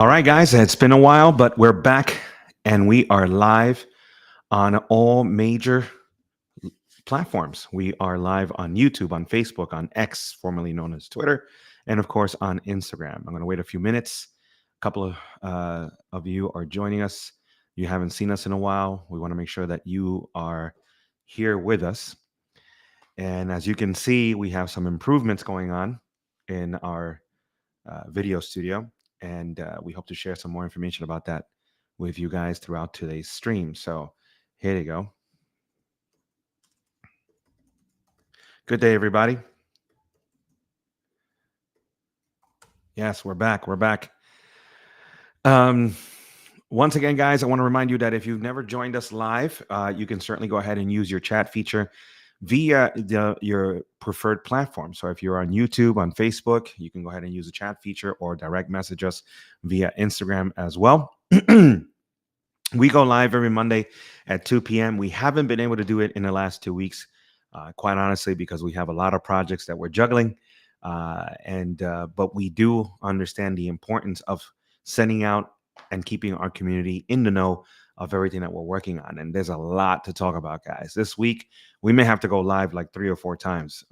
All right, guys, it's been a while, but we're back and we are live on all major platforms. We are live on YouTube, on Facebook, on X, formerly known as Twitter, and of course on Instagram. I'm going to wait a few minutes. A couple of you are joining us. You haven't seen us in a while. We want to make sure that you are here with us. And as you can see, we have some improvements going on in our video studio. And we hope to share some more information about that with you guys throughout today's stream. So here you go. Good day, everybody. Yes, we're back. We're back. Once again, guys, I want to remind you that if you've never joined us live, you can certainly go ahead and use your chat feature via your preferred platform. So if you're on YouTube, on Facebook, you can go ahead and use the chat feature or direct message us via Instagram as well. We go live every Monday at 2 p.m. We haven't been able to do it in the last 2 weeks, quite honestly, because we have a lot of projects that we're juggling. But we do understand the importance of sending out and keeping our community in the know of everything that we're working on. And there's a lot to talk about, guys. This week, we may have to go live like 3 or 4 times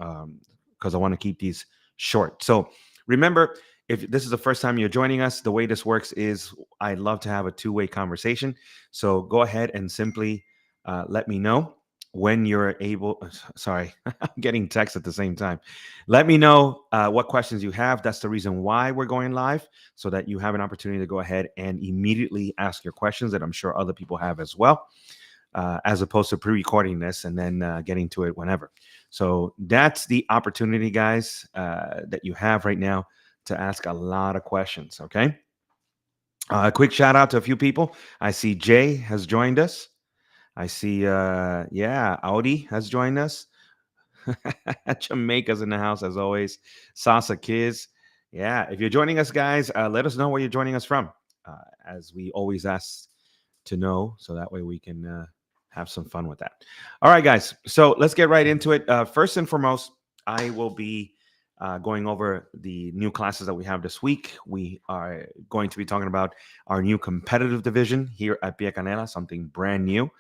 because I want to keep these short. So remember, if this is the first time you're joining us, the way this works is I'd love to have a two-way conversation. So go ahead and simply let me know when you're able. Sorry, I'm getting text at the same time. Let me know what questions you have. That's the reason why we're going live, so that you have an opportunity to go ahead and immediately ask your questions that I'm sure other people have as well, as opposed to pre-recording this and then getting to it whenever. So that's the opportunity, guys, that you have right now to ask a lot of questions, okay? A quick shout out to a few people. I see Jay has joined us. I see, Audi has joined us. Jamaica's in the house as always. Sasa Kids. Yeah, if you're joining us, guys, let us know where you're joining us from, as we always ask to know, so that way we can have some fun with that. All right, guys. So let's get right into it. First and foremost, I will be going over the new classes that we have this week. We are going to be talking about our new competitive division here at Pia Canela, something brand new.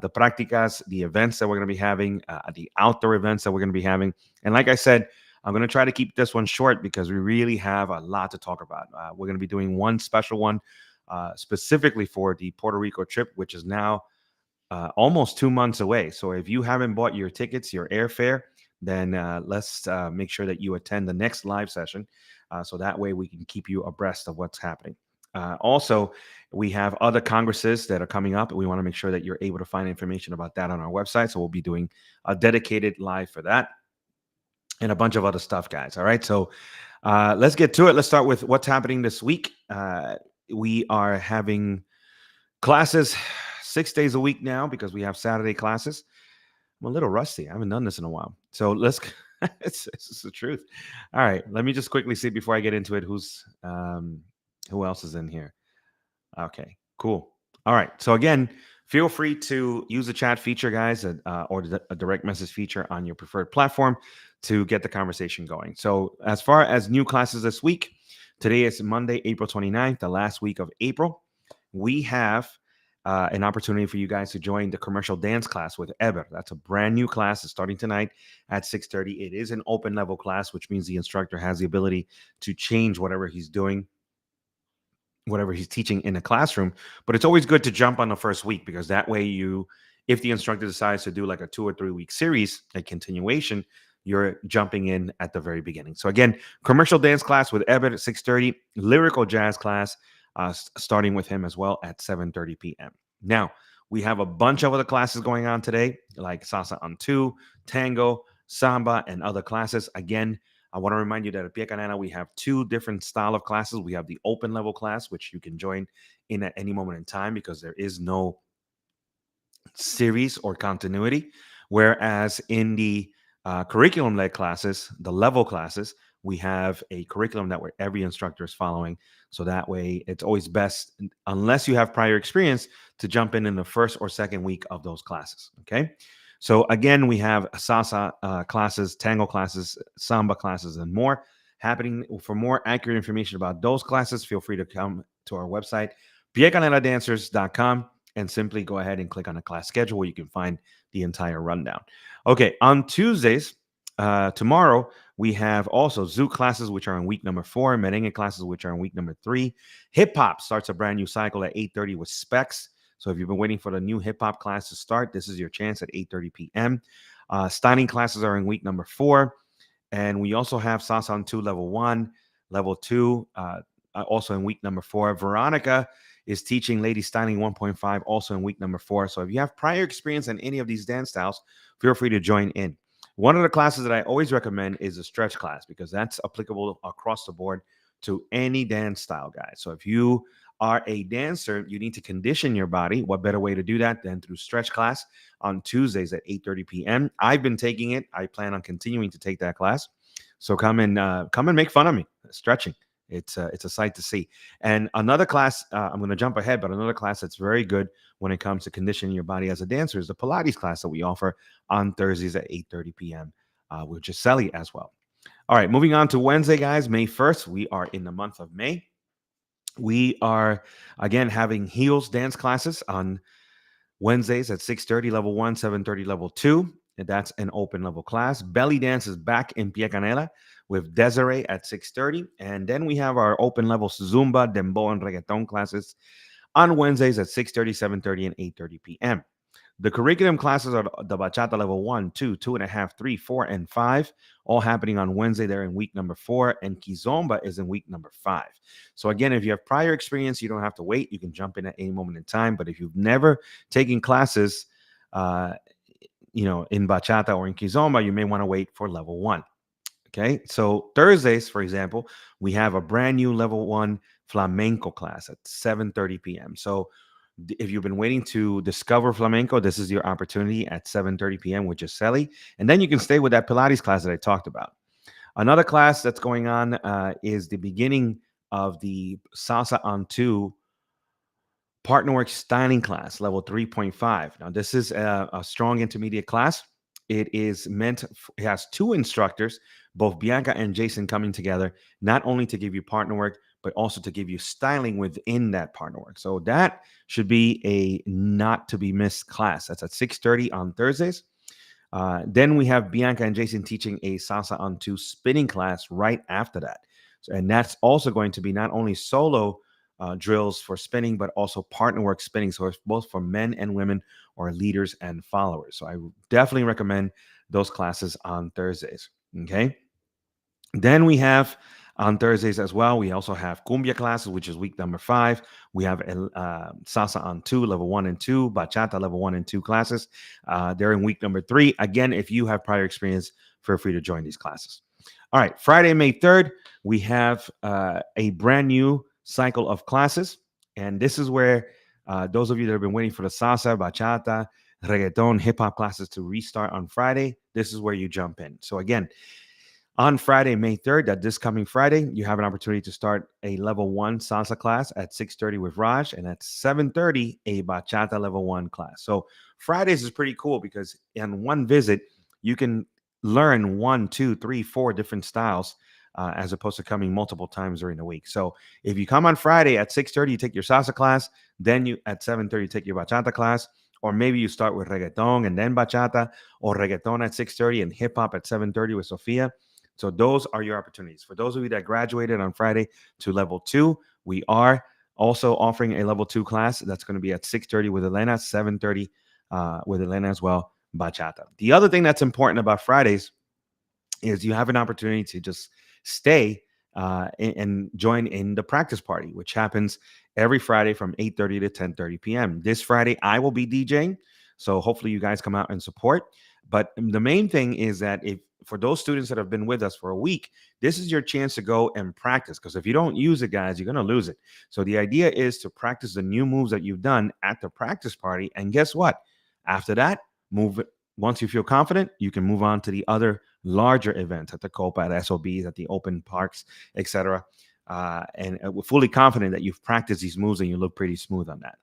The practicas, the events that we're going to be having, the outdoor events that we're going to be having. And like I said, I'm going to try to keep this one short because we really have a lot to talk about. We're going to be doing one special one specifically for the Puerto Rico trip, which is now almost 2 months away. So if you haven't bought your tickets, your airfare, then let's make sure that you attend the next live session, so that way we can keep you abreast of what's happening. Also, we have other congresses that are coming up. We want to make sure that you're able to find information about that on our website. So we'll be doing a dedicated live for that and a bunch of other stuff, guys. All right. So let's get to it. Let's start with what's happening this week. We are having classes 6 days a week now because we have Saturday classes. I'm a little rusty. I haven't done this in a while. So let's, it's the truth. All right. Let me just quickly see before I get into it who else is in here. Okay, cool. All right. So again, feel free to use the chat feature, guys, or a direct message feature on your preferred platform to get the conversation going. So as far as new classes this week, today is Monday, April 29th, the last week of April. We have an opportunity for you guys to join the commercial dance class with Eber. That's a brand new class. It's starting tonight at 6:30. It is an open level class, which means the instructor has the ability to change whatever he's doing, whatever he's teaching in a classroom. But it's always good to jump on the first week, because that way if the instructor decides to do like a 2 or 3 week series, a continuation, you're jumping in at the very beginning. So again, commercial dance class with Eber at 6:30, lyrical jazz class starting with him as well at 7:30 p.m. Now, we have a bunch of other classes going on today, like Salsa on 2, Tango, Samba, and other classes. Again, I want to remind you that at Pia Canela, we have 2 different style of classes. We have the open level class, which you can join in at any moment in time because there is no series or continuity. Whereas in the curriculum-led classes, the level classes, we have a curriculum that where every instructor is following. So that way, it's always best, unless you have prior experience, to jump in the first or second week of those classes. Okay. So again, we have salsa classes, tango classes, samba classes, and more happening. For more accurate information about those classes, feel free to come to our website, piecaneladancers.com, and simply go ahead and click on the class schedule where you can find the entire rundown. Okay, on Tuesdays, tomorrow, we have also Zouk classes, which are in week number 4, merengue classes, which are in week number 3. Hip hop starts a brand new cycle at 8:30 with Specs. So if you've been waiting for the new hip hop class to start, this is your chance at 8:30 p.m. Styling classes are in week number 4. And we also have Salsa on 2 level 1, level 2, also in week number 4. Veronica is teaching Lady Styling 1.5, also in week number 4. So if you have prior experience in any of these dance styles, feel free to join in. One of the classes that I always recommend is a stretch class because that's applicable across the board to any dance style, guys. So if you are a dancer, you need to condition your body. What better way to do that than through stretch class on Tuesdays at 8:30 p.m. I've been taking it. I plan on continuing to take that class. So come and make fun of me stretching. It's a sight to see. And another class, I'm going to jump ahead, but another class that's very good when it comes to conditioning your body as a dancer is the Pilates class that we offer on Thursdays at 8:30 p.m. With Gisele as well. All right, moving on to Wednesday, guys, May 1st. We are in the month of May. We are, again, having heels dance classes on Wednesdays at 6:30, level 1, 7:30, level 2. And that's an open level class. Belly dance is back in Pie Canela with Desiree at 6:30. And then we have our open level Zumba, Dembow, and Reggaeton classes on Wednesdays at 6:30, 7:30, and 8:30 p.m. The curriculum classes are the Bachata level 1, 2, 2.5, 3, 4, and 5, all happening on Wednesday. They're in week number 4, and Kizomba is in week number 5. So again, if you have prior experience, you don't have to wait. You can jump in at any moment in time. But if you've never taken classes, in Bachata or in Kizomba, you may want to wait for level 1. Okay, so Thursdays, for example, we have a brand new level 1 flamenco class at 7:30 p.m. So if you've been waiting to discover flamenco, this is your opportunity at 7:30 p.m. with Gisele. And then you can stay with that Pilates class that I talked about. Another class that's going on is the beginning of the Salsa on 2 Partner Work Styling class, level 3.5. Now, this is a strong intermediate class. It has 2 instructors, both Bianca and Jason, coming together, not only to give you partner work, but also to give you styling within that partner work. So that should be a not to be missed class. That's at 6:30 on Thursdays. Then we have Bianca and Jason teaching a Salsa on 2 spinning class right after that. And that's also going to be not only solo drills for spinning, but also partner work spinning. So it's both for men and women or leaders and followers. So I definitely recommend those classes on Thursdays. Okay. Then we have on Thursdays as well, we also have Cumbia classes, which is week number 5. We have Salsa on 2, level 1 and 2, Bachata level 1 and 2 classes. They're in week number 3. Again, if you have prior experience, feel free to join these classes. All right, Friday, May 3rd, we have a brand new cycle of classes. And this is where those of you that have been waiting for the Salsa, Bachata, Reggaeton, hip hop classes to restart on Friday, this is where you jump in. So again, on Friday, May 3rd, that this coming Friday, you have an opportunity to start a level 1 salsa class at 6:30 with Raj, and at 7:30, a bachata level 1 class. So Fridays is pretty cool because in one visit, you can learn 1, 2, 3, 4 different styles as opposed to coming multiple times during the week. So if you come on Friday at 6:30, you take your salsa class, then you at 7:30 take your bachata class, or maybe you start with reggaeton and then bachata, or reggaeton at 6:30 and hip hop at 7:30 with Sofia. So those are your opportunities. For those of you that graduated on Friday to level 2, we are also offering a level 2 class that's going to be at 6:30 with Elena, 7:30 with Elena as well, bachata. The other thing that's important about Fridays is you have an opportunity to just stay and join in the practice party, which happens every Friday from 8:30 to 10:30 p.m. This Friday, I will be DJing. So hopefully you guys come out and support. But the main thing is that if for those students that have been with us for a week, this is your chance to go and practice. Because if you don't use it, guys, you're going to lose it. So the idea is to practice the new moves that you've done at the practice party. And guess what? After that, once you feel confident, you can move on to the other larger events at the Copa, at SOBs, at the open parks, etc. And we're fully confident that you've practiced these moves and you look pretty smooth on that.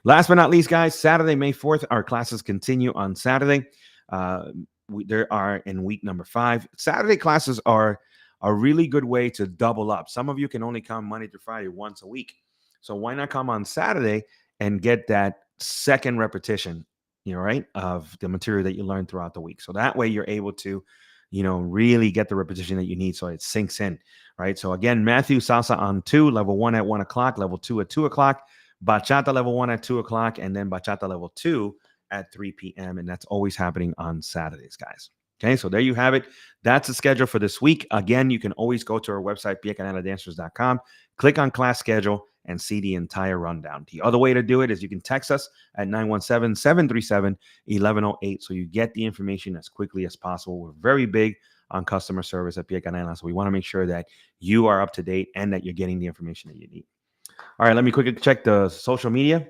Last but not least, guys, Saturday, May 4th, our classes continue on Saturday. There are in week number 5. Saturday classes are a really good way to double up. Some of you can only come Monday through Friday once a week. So why not come on Saturday and get that second repetition, right, of the material that you learned throughout the week. So that way you're able to, really get the repetition that you need so it sinks in, right? So again, Matthew Salsa on 2, level 1 at 1 o'clock, level 2 at 2 o'clock, Bachata level 1 at 2 o'clock, and then Bachata level 2 at 3 p.m. And that's always happening on Saturdays, guys. Okay, so there you have it. That's the schedule for this week. Again, you can always go to our website, piacaneladancers.com, click on class schedule, and see the entire rundown. The other way to do it is you can text us at 917-737-1108 so you get the information as quickly as possible. We're very big on customer service at Pia Canela, so we want to make sure that you are up to date and that you're getting the information that you need. All right, let me quickly check the social media.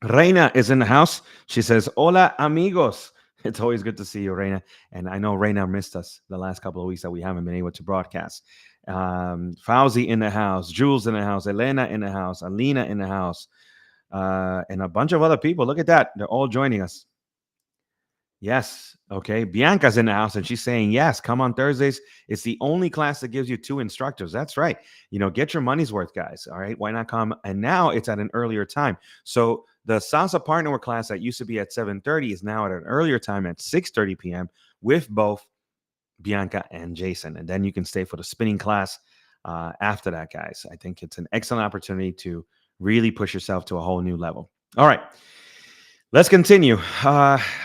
Reina is in the house. She says, hola, amigos. It's always good to see you, Reina. And I know Reina missed us the last couple of weeks that we haven't been able to broadcast. Fauzi in the house, Jules in the house, Elena in the house, Alina in the house, and a bunch of other people. Look at that. They're all joining us. Yes. Okay. Bianca's in the house and she's saying, yes, come on Thursdays. It's the only class that gives you 2 instructors. That's right. Get your money's worth, guys. All right. Why not come? And now it's at an earlier time. So the Salsa Partner class that used to be at 7:30 is now at an earlier time at 6:30 p.m. with both Bianca and Jason. And then you can stay for the spinning class after that, guys. I think it's an excellent opportunity to really push yourself to a whole new level. All right. Let's continue.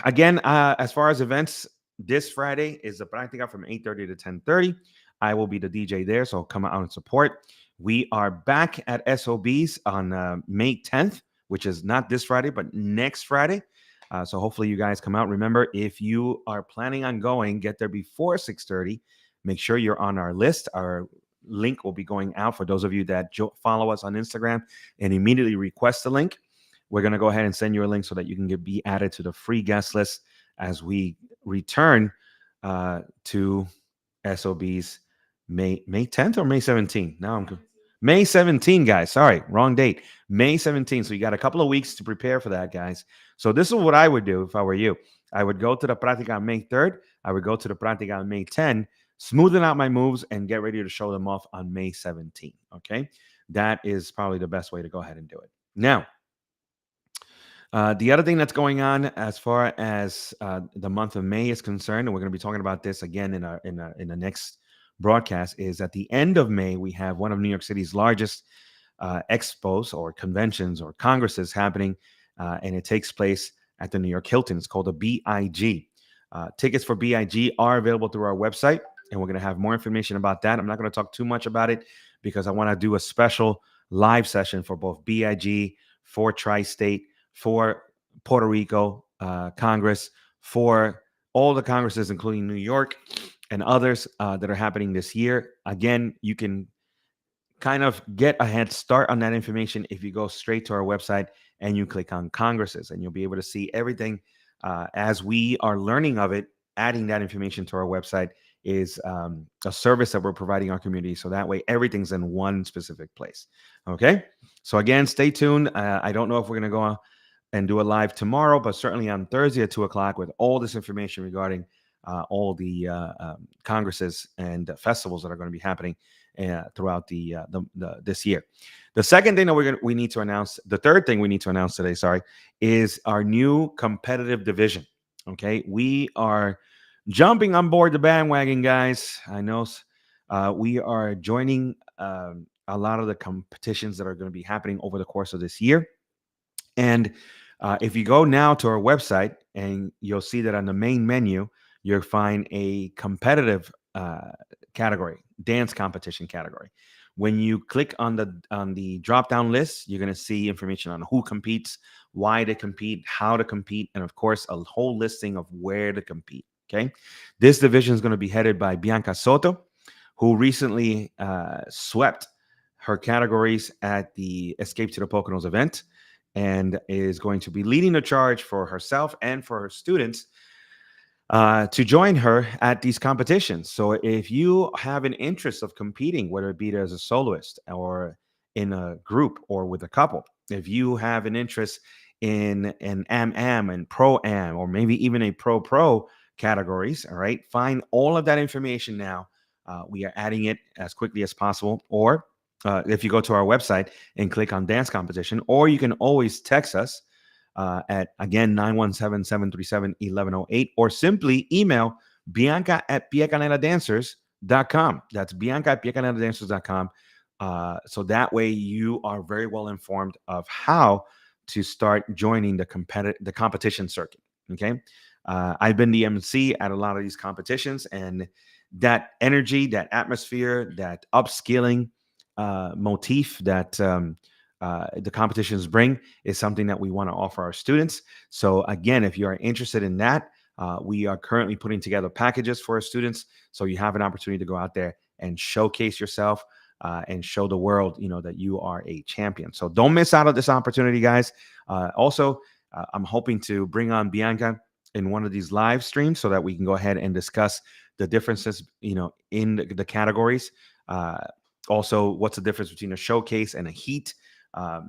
Again, as far as events, this Friday is the Práctica from 8:30 to 10:30. I will be the DJ there, so come out and support. We are back at SOBs on May 10th, which is not this Friday, but next Friday. So hopefully you guys come out. Remember, if you are planning on going, get there before 6:30. Make sure you're on our list. Our link will be going out for those of you that follow us on Instagram and immediately request the link. We're going to go ahead and send you a link so that you can be added to the free guest list as we return to SOBs May 10th or May 17th. Now I'm May 17, guys. Sorry, wrong date. May 17. So you got a couple of weeks to prepare for that, guys. So this is what I would do if I were you. I would go to the Práctica on May 3rd. I would go to the Práctica on May 10, smoothen out my moves, and get ready to show them off on May 17. Okay? That is probably the best way to go ahead and do it. Now, the other thing that's going on as far as the month of May is concerned, and we're going to be talking about this again in the next broadcast, is at the end of May, we have one of New York City's largest expos or conventions or congresses happening, and it takes place at the New York Hilton. It's called the BIG. Tickets for BIG are available through our website, and we're going to have more information about that. I'm not going to talk too much about it because I want to do a special live session for both BIG, for Tri-State, for Puerto Rico Congress, for all the congresses, including New York and others that are happening this year. Again, you can kind of get a head start on that information if you go straight to our website and you click on congresses, and you'll be able to see everything as we are learning of it. Adding that information to our website is a service that we're providing our community. So that way everything's in one specific place. Okay. So again, stay tuned. I don't know if we're going to go and do a live tomorrow, but certainly on Thursday at 2 o'clock with all this information regarding all the congresses and festivals that are going to be happening throughout this year. The second thing that we need to announce, the third thing we need to announce today, is our new competitive division. Okay, we are jumping on board the bandwagon, guys. I know we are joining a lot of the competitions that are going to be happening over the course of this year. And if you go now to our website, and you'll see that on the main menu, you'll find a competitive category, dance competition category. When you click on the drop-down list, you're going to see information on who competes, why they compete, how to compete, and of course, a whole listing of where to compete. Okay, this division is going to be headed by Bianca Soto, who recently swept her categories at the Escape to the Poconos event, and is going to be leading the charge for herself and for her students to join her at these competitions. So if you have an interest of competing, whether it be as a soloist or in a group or with a couple, if you have an interest in an am and pro-am, or maybe even a pro categories, all right, find all of that information now We are adding it as quickly as possible. Or if you go to our website and click on dance competition, or you can always text us at, again, 917-737-1108, or simply email Bianca at piacaneladancers.com. That's Bianca at piacaneladancers.com. So that way you are very well informed of how to start joining the competition circuit. Okay. I've been the MC at a lot of these competitions, and that energy, that atmosphere, that upskilling motif that the competitions bring is something that we want to offer our students. So again, if you are interested in that, we are currently putting together packages for our students. So you have an opportunity to go out there and showcase yourself and show the world, that you are a champion. So don't miss out on this opportunity, guys. Also, I'm hoping to bring on Bianca in one of these live streams so that we can go ahead and discuss the differences, in the categories. Also, what's the difference between a showcase and a heat?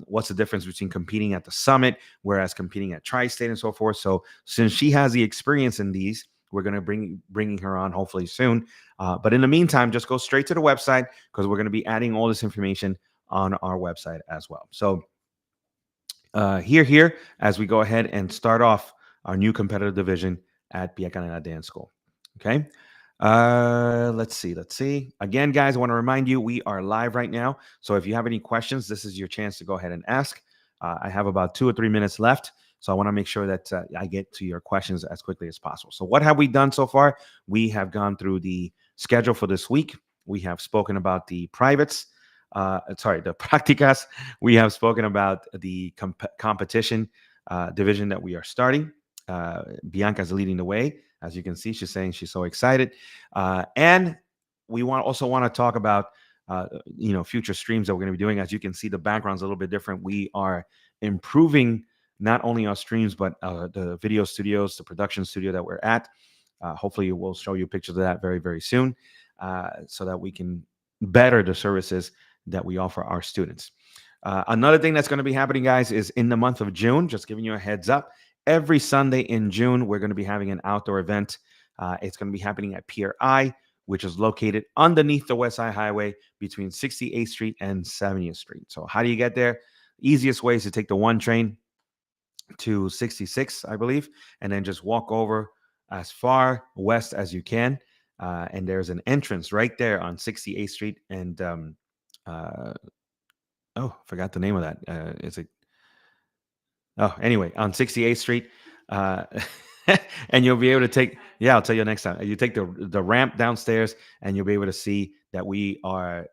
What's the difference between competing at the summit, whereas competing at Tri-State and so forth? So since she has the experience in these, we're going to bringing her on hopefully soon. But in the meantime, just go straight to the website, because we're going to be adding all this information on our website as well. So here, as we go ahead and start off our new competitive division at Pia Canela Dance School. Okay. Let's see. Again, guys, I want to remind you, we are live right now. So if you have any questions, this is your chance to go ahead and ask. I have about 2 or 3 minutes left. So I want to make sure that I get to your questions as quickly as possible. So what have we done so far? We have gone through the schedule for this week. We have spoken about the privates. The practicas. We have spoken about the competition division that we are starting. Bianca's leading the way. As you can see, she's saying she's so excited. And we also want to talk about, future streams that we're going to be doing. As you can see, the background's a little bit different. We are improving not only our streams, but the video studios, the production studio that we're at. Hopefully, we'll show you pictures of that very, very soon, so that we can better the services that we offer our students. Another thing that's going to be happening, guys, is in the month of June, just giving you a heads up, every Sunday in June, we're going to be having an outdoor event. It's going to be happening at Pier I, which is located underneath the West Side Highway between 68th Street and 70th Street. So how do you get there? Easiest way is to take the 1 train to 66, I believe, and then just walk over as far west as you can. And there's an entrance right there on 68th Street. And forgot the name of that. Anyway, on 68th Street. And you'll be able to take, I'll tell you next time. You take the ramp downstairs, and you'll be able to see that we are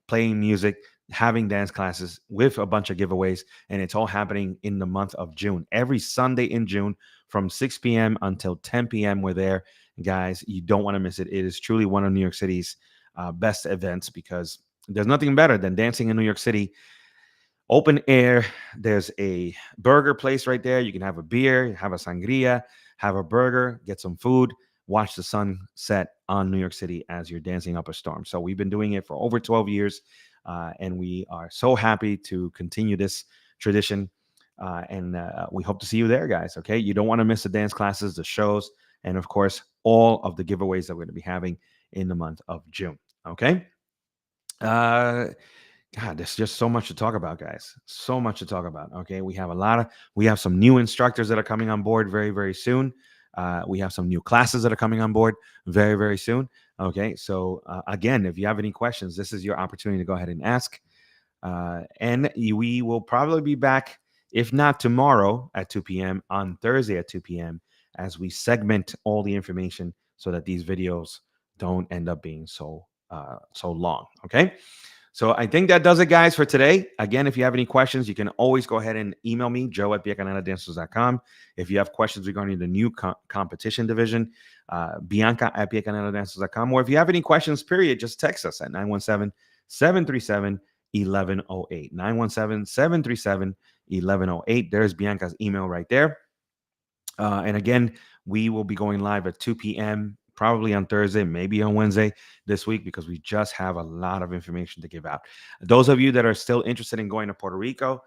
playing music, having dance classes with a bunch of giveaways, and it's all happening in the month of June. Every Sunday in June from 6 p.m. until 10 p.m. we're there. Guys, you don't want to miss it. It is truly one of New York City's best events, because there's nothing better than dancing in New York City. Open air. There's a burger place right there. You can have a beer, have a sangria, have a burger, get some food, watch the sun set on New York City as you're dancing up a storm. So we've been doing it for over 12 years, and we are so happy to continue this tradition. And we hope to see you there, guys. Okay. You don't want to miss the dance classes, the shows, and of course, all of the giveaways that we're going to be having in the month of June. Okay. God, there's just so much to talk about, guys. So much to talk about. Okay. We have some new instructors that are coming on board very, very soon. We have some new classes that are coming on board very, very soon. Okay. So again, if you have any questions, this is your opportunity to go ahead and ask. And we will probably be back, if not tomorrow at 2 p.m., on Thursday at 2 p.m., as we segment all the information so that these videos don't end up being so long. Okay. So I think that does it, guys, for today. Again, if you have any questions, you can always go ahead and email me, joe@piacaneladancers.com. If you have questions regarding the new competition division, Bianca at piacaneladancers.com. Or if you have any questions, period, just text us at 917-737-1108. 917-737-1108. There's Bianca's email right there. And again, we will be going live at 2 p.m., probably on Thursday, maybe on Wednesday this week, because we just have a lot of information to give out. Those of you that are still interested in going to Puerto Rico,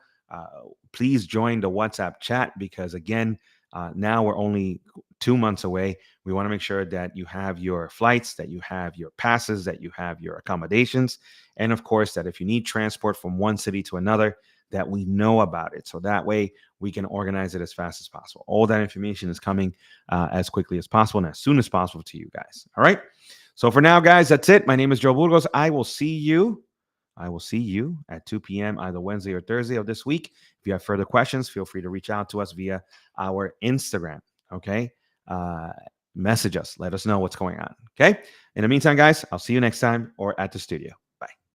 please join the WhatsApp chat, because again, Now we're only 2 months away. We want to make sure that you have your flights, that you have your passes, that you have your accommodations, and of course, that if you need transport from one city to another, that we know about it. So that way we can organize it as fast as possible. All that information is coming as quickly as possible and as soon as possible to you guys. All right. So for now, guys, that's it. My name is Joe Burgos. I will see you at 2 p.m. either Wednesday or Thursday of this week. If you have further questions, feel free to reach out to us via our Instagram. Okay. Message us. Let us know what's going on. Okay. In the meantime, guys, I'll see you next time or at the studio.